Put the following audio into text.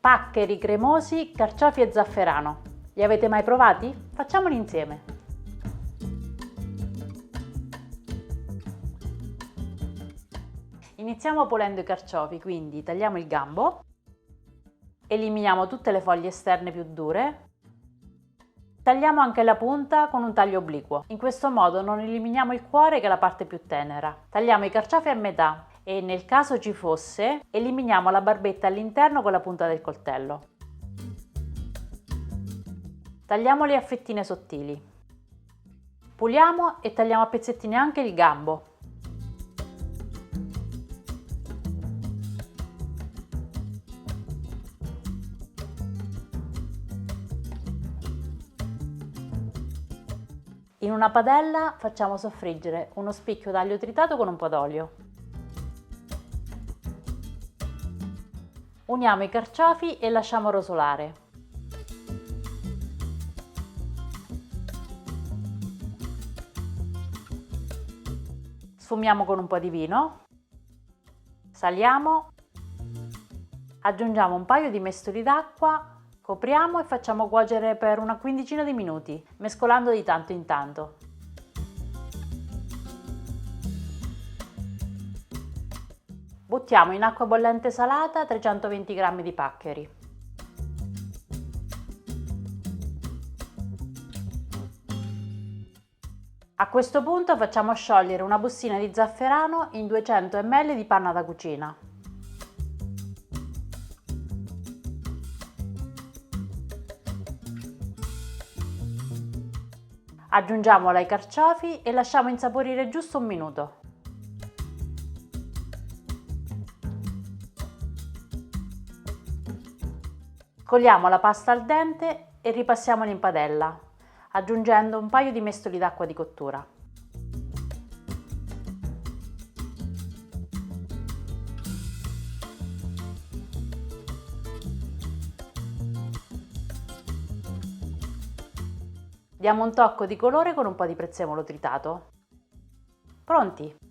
Paccheri cremosi, carciofi e zafferano. Li avete mai provati? Facciamoli insieme. Iniziamo pulendo i carciofi, quindi tagliamo il gambo, eliminiamo tutte le foglie esterne più dure, tagliamo anche la punta con un taglio obliquo. In questo modo non eliminiamo il cuore che è la parte più tenera. Tagliamo i carciofi a metà e, nel caso ci fosse, eliminiamo la barbetta all'interno con la punta del coltello. Tagliamoli a fettine sottili. Puliamo e tagliamo a pezzettini anche il gambo. In una padella facciamo soffriggere uno spicchio d'aglio tritato con un po' d'olio. Uniamo i carciofi e lasciamo rosolare. Sfumiamo con un po' di vino. Saliamo. Aggiungiamo un paio di mestoli d'acqua. Copriamo e facciamo cuocere per una quindicina di minuti, mescolando di tanto in tanto. Buttiamo in acqua bollente salata 320 g di paccheri. A questo punto facciamo sciogliere una bustina di zafferano in 200 ml di panna da cucina. Aggiungiamola ai carciofi e lasciamo insaporire giusto un minuto. Scoliamo la pasta al dente e ripassiamola in padella, aggiungendo un paio di mestoli d'acqua di cottura. Diamo un tocco di colore con un po' di prezzemolo tritato. Pronti!